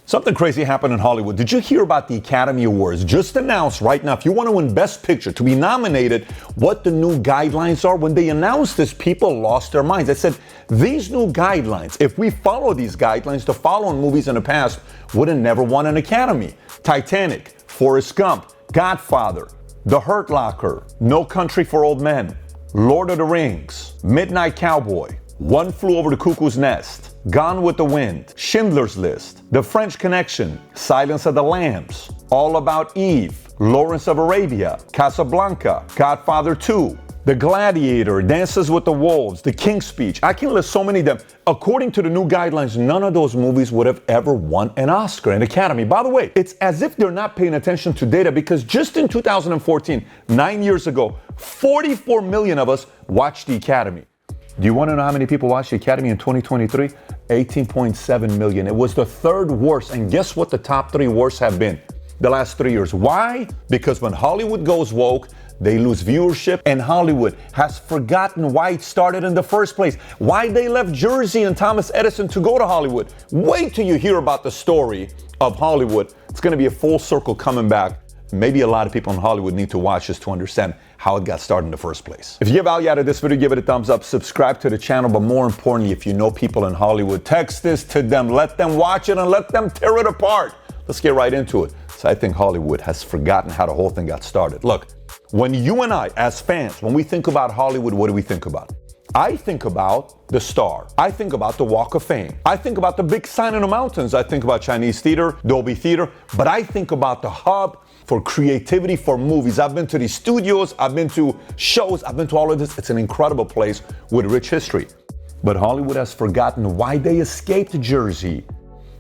Something crazy happened in Hollywood. Did you hear about the Academy Awards? Just announced right now, if you want to win Best Picture, to be nominated, what the new guidelines are. When they announced this, people lost their minds. They said, these new guidelines, if we follow these guidelines, the following movies in the past would have never won an Academy. Titanic, Forrest Gump, Godfather, The Hurt Locker, No Country for Old Men, Lord of the Rings, Midnight Cowboy, One Flew Over the Cuckoo's Nest, Gone with the Wind, Schindler's List, The French Connection, Silence of the Lambs, All About Eve, Lawrence of Arabia, Casablanca, Godfather 2, The Gladiator, Dances with the Wolves, The King's Speech. I can list so many of them. According to the new guidelines, none of those movies would have ever won an Oscar, an Academy. By the way, it's as if they're not paying attention to data, because just in 2014, 9 years ago, 44 million of us watched the Academy. Do you want to know how many people watched the Academy in 2023? 18.7 million. It was the third worst. And guess what the top three worst have been the last 3 years? Why? Because when Hollywood goes woke, they lose viewership, and Hollywood has forgotten why it started in the first place, why they left Jersey and Thomas Edison to go to Hollywood. Wait till you hear about the story of Hollywood. It's going to be a full circle coming back. Maybe a lot of people in Hollywood need to watch this to understand how it got started in the first place. If you get value out of this video, give it a thumbs up, subscribe to the channel, but more importantly, if you know people in Hollywood, text this to them, let them watch it and let them tear it apart. Let's get right into it. So I think Hollywood has forgotten how the whole thing got started. Look, when you and I, as fans, when we think about Hollywood, what do we think about? I think about the star. I think about the Walk of Fame. I think about the big sign in the mountains. I think about Chinese theater, Dolby Theater, but I think about the hub for creativity for movies. I've been to these studios, I've been to shows, I've been to all of this. It's an incredible place with rich history. But Hollywood has forgotten why they escaped Jersey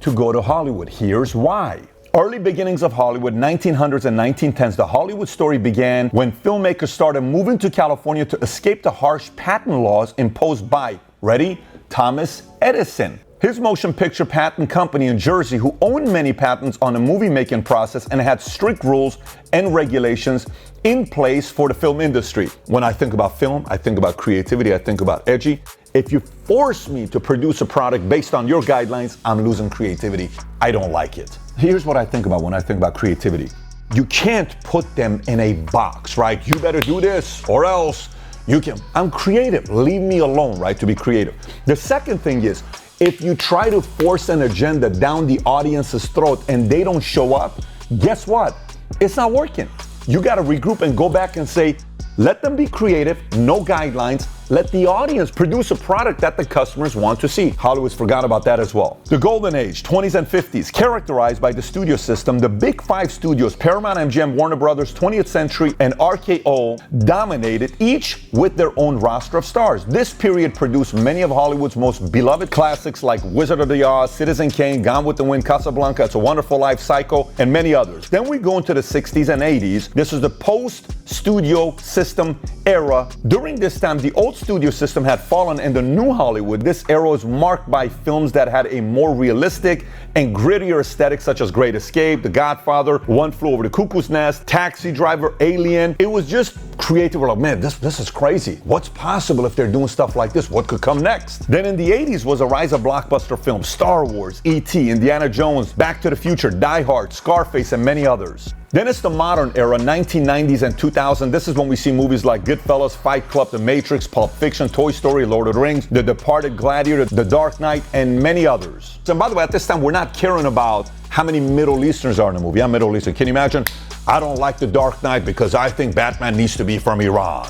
to go to Hollywood. Here's why. Early beginnings of Hollywood, 1900s and 1910s, the Hollywood story began when filmmakers started moving to California to escape the harsh patent laws imposed by, ready, Thomas Edison. His motion picture patent company in Jersey, who owned many patents on the movie making process and had strict rules and regulations in place for the film industry. When I think about film, I think about creativity, I think about edgy. If you force me to produce a product based on your guidelines, I'm losing creativity. I don't like it. Here's what I think about when I think about creativity. You can't put them in a box, right? You better do this or else you can. I'm creative. Leave me alone, right, to be creative. The second thing is, if you try to force an agenda down the audience's throat and they don't show up, guess what? It's not working. You got to regroup and go back and say, let them be creative, no guidelines. Let the audience produce a product that the customers want to see. Hollywood's forgot about that as well. The golden age, 20s and 50s, characterized by the studio system. The big five studios, Paramount, MGM, Warner Brothers, 20th Century, and RKO, dominated, each with their own roster of stars. This period produced many of Hollywood's most beloved classics like Wizard of the Oz, Citizen Kane, Gone with the Wind, Casablanca, It's a Wonderful Life, Psycho, and many others. Then we go into the 60s and 80s. This is the post-studio system era. During this time, the old studio system had fallen, and the new Hollywood, this era was marked by films that had a more realistic and grittier aesthetic, such as Great Escape, The Godfather, One Flew Over the Cuckoo's Nest, Taxi Driver, Alien. It was just creative. We're like, man, this is crazy. What's possible if they're doing stuff like this? What could come next? Then in the 80s was a rise of blockbuster films, Star Wars, E.T., Indiana Jones, Back to the Future, Die Hard, Scarface, and many others. Then it's the modern era, 1990s and 2000. This is when we see movies like Goodfellas, Fight Club, The Matrix, Pulp Fiction, Toy Story, Lord of the Rings, The Departed, Gladiator, The Dark Knight, and many others. And by the way, at this time, we're not caring about how many Middle Easterns are in the movie. I'm Middle Eastern. Can you imagine? I don't like The Dark Knight because I think Batman needs to be from Iran.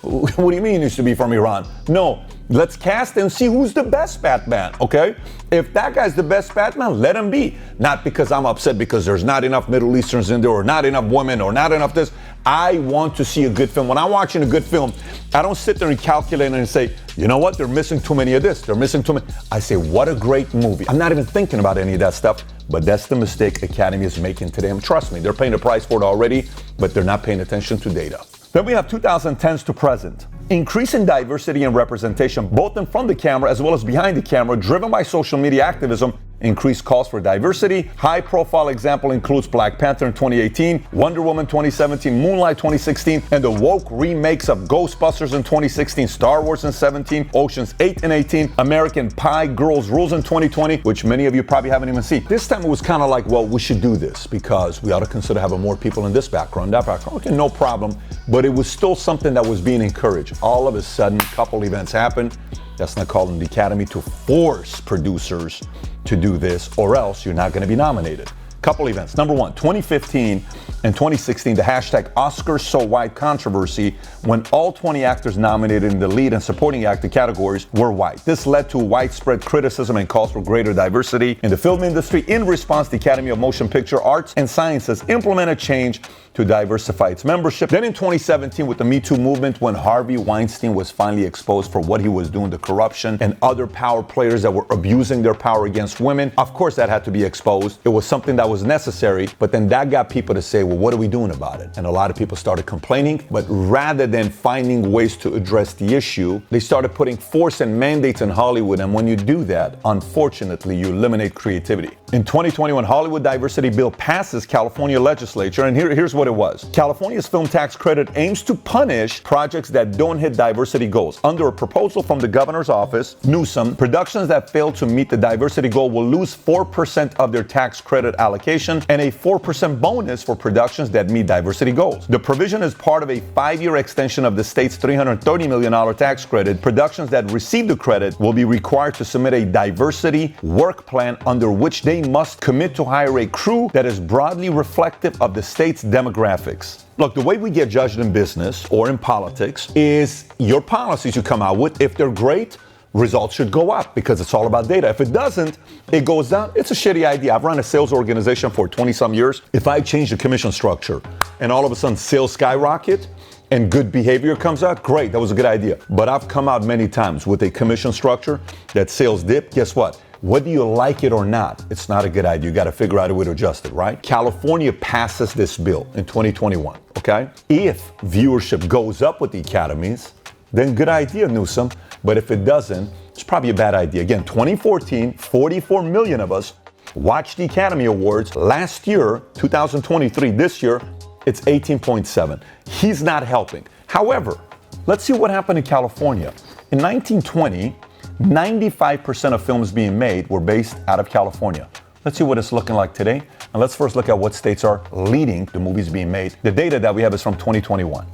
What do you mean he needs to be from Iran? No, let's cast and see who's the best Batman, okay? If that guy's the best Batman, let him be. Not because I'm upset because there's not enough Middle Easterns in there, or not enough women, or not enough this. I want to see a good film. When I'm watching a good film, I don't sit there and calculate and say, you know what, they're missing too many of this, they're missing too many. I say, what a great movie. I'm not even thinking about any of that stuff, but that's the mistake Academy is making today. And trust me, they're paying the price for it already, but they're not paying attention to data. Then we have 2010s to present. Increasing diversity and representation, both in front of the camera as well as behind the camera, driven by social media activism, increased calls for diversity. High-profile example includes Black Panther in 2018, Wonder Woman 2017, Moonlight 2016, and the woke remakes of Ghostbusters in 2016, Star Wars in 17, Ocean's 8 in 18, American Pie, Girls Rules in 2020, which many of you probably haven't even seen. This time it was kind of like, well, we should do this because we ought to consider having more people in this background, that background. Okay, no problem. But it was still something that was being encouraged. All of a sudden, a couple events happened. That's not calling the Academy to force producers to do this, or else you're not going to be nominated. Couple events. Number one, 2015 and 2016, the hashtag #OscarsSoWhite controversy when all 20 actors nominated in the lead and supporting actor categories were white. This led to widespread criticism and calls for greater diversity in the film industry. In response, the Academy of Motion Picture Arts and Sciences implemented change to diversify its membership. Then in 2017, with the Me Too movement, when Harvey Weinstein was finally exposed for what he was doing, the corruption and other power players that were abusing their power against women, of course that had to be exposed. It was something that was necessary, but then that got people to say, well, what are we doing about it? And a lot of people started complaining, but rather than finding ways to address the issue, they started putting force and mandates in Hollywood. And when you do that, unfortunately, you eliminate creativity. In 2021, Hollywood diversity bill passes California legislature, and here's what it was. California's film tax credit aims to punish projects that don't hit diversity goals. Under a proposal from the governor's office, Newsom, productions that fail to meet the diversity goal will lose 4% of their tax credit allocation and a 4% bonus for productions that meet diversity goals. The provision is part of a 5-year extension of the state's $330 million tax credit. Productions that receive the credit will be required to submit a diversity work plan under which they must commit to hire a crew that is broadly reflective of the state's demographics. Look, the way we get judged in business or in politics is your policies you come out with. If they're great, results should go up because it's all about data. If it doesn't, it goes down. It's a shitty idea. I've run a sales organization for 20-some years. If I change the commission structure and all of a sudden sales skyrocket and good behavior comes out, great, that was a good idea. But I've come out many times with a commission structure that sales dip. Guess what? Whether you like it or not, it's not a good idea. You got to figure out a way to adjust it, right? California passes this bill in 2021, okay? If viewership goes up with the academies, then good idea, Newsom. But if it doesn't, it's probably a bad idea. Again, 2014, 44 million of us watched the Academy Awards. Last year, 2023, this year, it's 18.7. He's not helping. However, let's see what happened in California. In 1920, 95% of films being made were based out of California. Let's see what it's looking like today. And let's first look at what states are leading the movies being made. The data that we have is from 2021.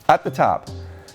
At the top,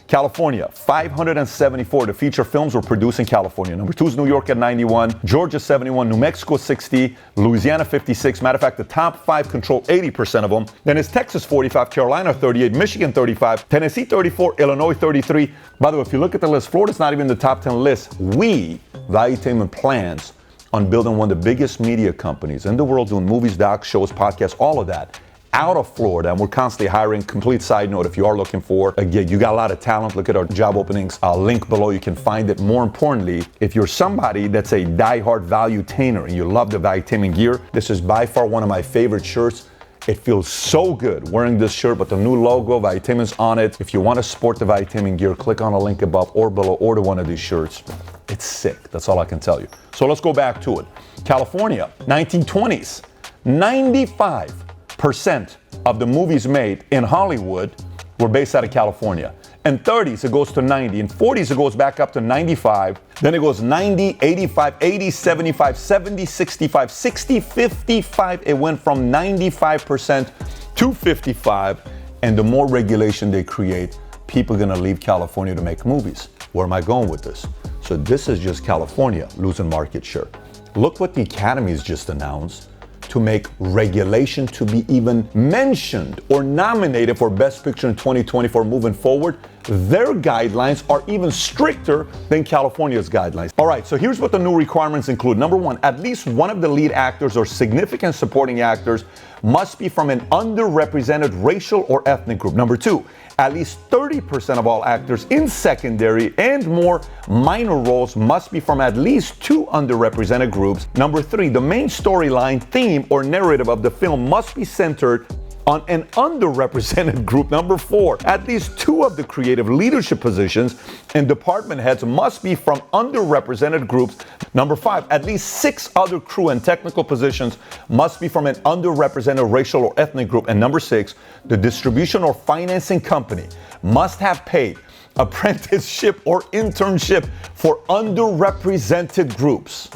California, 574 the feature films were produced in California. Number 2 is New York at 91, Georgia 71, New Mexico 60, Louisiana 56. Matter of fact, the top 5 control 80% of them. Then it's Texas 45, Carolina 38, Michigan 35, Tennessee 34, Illinois 33. By the way, if you look at the list, Florida's not even in the top 10 list. We, Valuetainment, plans on building one of the biggest media companies in the world, doing movies, docs, shows, podcasts, all of that, out of Florida, and we're constantly hiring. Complete side note, if you are looking for a gig, you got a lot of talent, look at our job openings. Link below, you can find it. More importantly, if you're somebody that's a diehard Valuetainer and you love the Valuetainment gear, this is by far one of my favorite shirts. It feels so good wearing this shirt, but the new logo, Valuetainment's on it. If you want to sport the Valuetainment gear, click on a link above or below, order one of these shirts. It's sick, that's all I can tell you. So let's go back to it. California, 1920s, 95% of the movies made in Hollywood were based out of California. In 30s, it goes to 90. In 40s, it goes back up to 95. Then it goes 90, 85, 80, 75, 70, 65, 60, 55. It went from 95% to 55. And the more regulation they create, people are going to leave California to make movies. Where am I going with this? So this is just California losing market share. Look what the Academy's just announced to make regulation to be even mentioned or nominated for Best Picture in 2024 moving forward. Their guidelines are even stricter than California's guidelines. All right, so here's what the new requirements include. Number 1, at least one of the lead actors or significant supporting actors must be from an underrepresented racial or ethnic group. Number 2, at least 30% of all actors in secondary and more minor roles must be from at least 2 underrepresented groups. Number 3, the main storyline, theme, or narrative of the film must be centered on an underrepresented group. Number 4, at least 2 of the creative leadership positions and department heads must be from underrepresented groups. Number 5, at least 6 other crew and technical positions must be from an underrepresented racial or ethnic group. And number 6, the distribution or financing company must have paid apprenticeship or internship for underrepresented groups.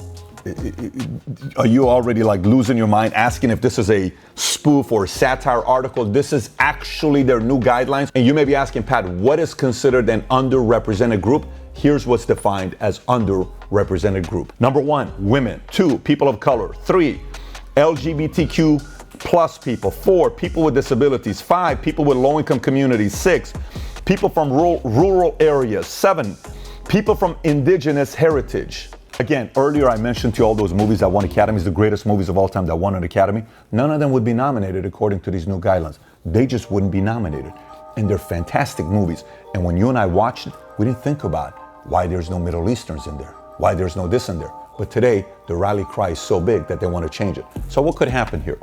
Are you already like losing your mind asking if this is a spoof or satire article? This is actually their new guidelines. And you may be asking, Pat, what is considered an underrepresented group? Here's what's defined as underrepresented group. Number 1, women. 2, people of color. 3, LGBTQ plus people. 4, people with disabilities. 5, people with low-income communities. 6, people from rural areas. 7, people from indigenous heritage. Again, earlier I mentioned to you all those movies that won Academies, the greatest movies of all time that won an Academy. None of them would be nominated according to these new guidelines. They just wouldn't be nominated. And they're fantastic movies. And when you and I watched it, we didn't think about why there's no Middle Easterns in there, why there's no this in there. But today, the rally cry is so big that they want to change it. So what could happen here?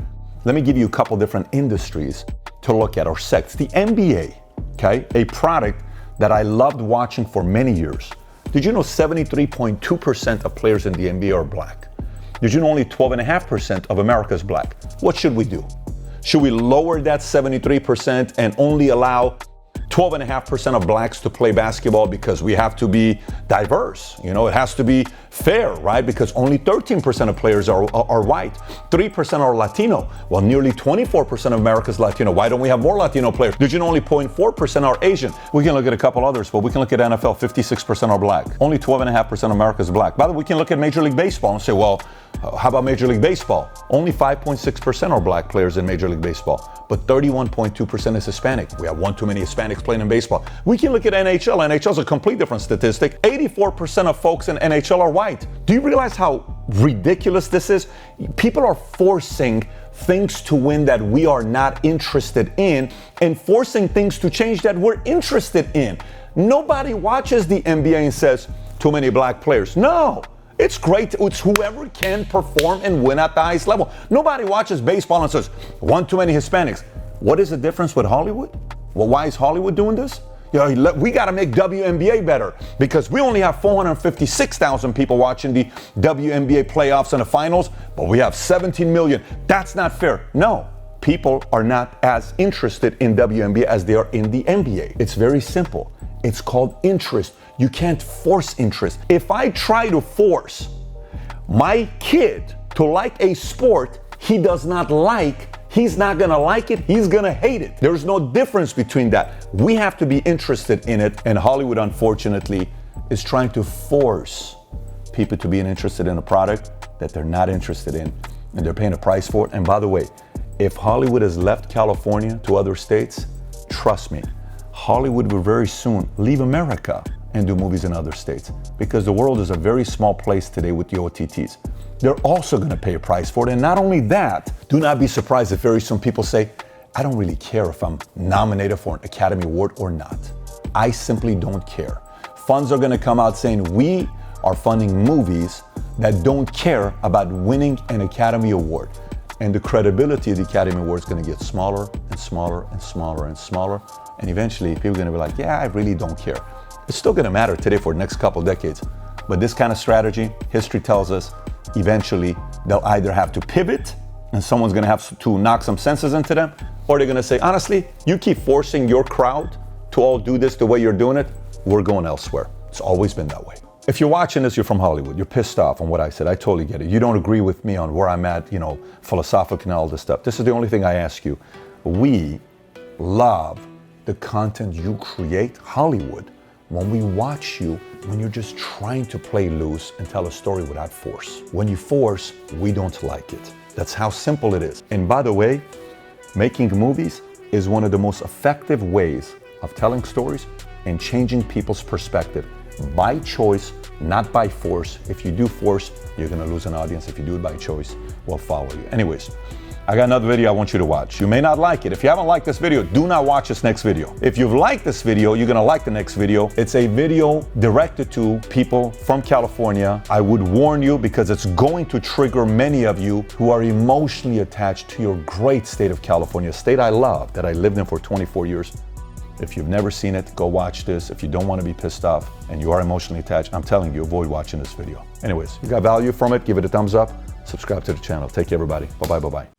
Let me give you a couple different industries to look at, or sects. The NBA, okay, a product that I loved watching for many years. Did you know 73.2% of players in the NBA are black? Did you know only 12.5% of America is black? What should we do? Should we lower that 73% and only allow 12.5% of blacks to play basketball because we have to be diverse? You know, it has to be fair, right? Because only 13% of players are white, 3% are Latino. Well, nearly 24% of America is Latino. Why don't we have more Latino players? Did you know only 0.4% are Asian? We can look at a couple others, but we can look at NFL, 56% are black. Only 12.5% of America is black. By the way, we can look at Major League Baseball and say, well, how about Major League Baseball? Only 5.6% are black players in Major League Baseball, but 31.2% is Hispanic. We have one too many Hispanics playing in baseball. We can look at NHL. NHL is a complete different statistic. 84% of folks in NHL are white. Do you realize how ridiculous this is? People are forcing things to win that we are not interested in and forcing things to change that we're interested in. Nobody watches the NBA and says, too many black players. No. It's great. It's whoever can perform and win at the highest level. Nobody watches baseball and says, one too many Hispanics. What is the difference with Hollywood? Well, why is Hollywood doing this? You know, we got to make WNBA better because we only have 456,000 people watching the WNBA playoffs and the finals, but we have 17 million. That's not fair. No, people are not as interested in WNBA as they are in the NBA. It's very simple. It's called interest. You can't force interest. If I try to force my kid to like a sport he does not like, he's not gonna like it, he's gonna hate it. There's no difference between that. We have to be interested in it, and Hollywood, unfortunately, is trying to force people to be interested in a product that they're not interested in, and they're paying a price for it. And by the way, if Hollywood has left California to other states, trust me, Hollywood will very soon leave America and do movies in other states, because the world is a very small place today with the OTTs. They're also going to pay a price for it. And not only that, do not be surprised if very soon people say, I don't really care if I'm nominated for an Academy Award or not. I simply don't care. Funds are going to come out saying we are funding movies that don't care about winning an Academy Award. And the credibility of the Academy Award is going to get smaller and smaller and smaller and smaller. And eventually people are going to be like, yeah, I really don't care. It's still going to matter today for the next couple decades. But this kind of strategy, history tells us, eventually they'll either have to pivot and someone's going to have to knock some senses into them, or they're going to say, honestly, you keep forcing your crowd to all do this the way you're doing it, we're going elsewhere. It's always been that way. If you're watching this, you're from Hollywood, you're pissed off on what I said, I totally get it. You don't agree with me on where I'm at, philosophically and all this stuff. This is the only thing I ask you. We love the content you create, Hollywood, when we watch you, when you're just trying to play loose and tell a story without force. When you force, we don't like it. That's how simple it is. And by the way, making movies is one of the most effective ways of telling stories and changing people's perspective. By choice, not by force. If you do force, you're gonna lose an audience. If you do it by choice, we'll follow you. Anyways, I got another video I want you to watch. You may not like it. If you haven't liked this video, do not watch this next video. If you've liked this video, you're gonna like the next video. It's a video directed to people from California. I would warn you because it's going to trigger many of you who are emotionally attached to your great state of California, a state I love, that I lived in for 24 years. If you've never seen it, go watch this. If you don't want to be pissed off and you are emotionally attached, I'm telling you, avoid watching this video. Anyways, you got value from it, give it a thumbs up, subscribe to the channel. Take care, everybody. Bye-bye, bye-bye.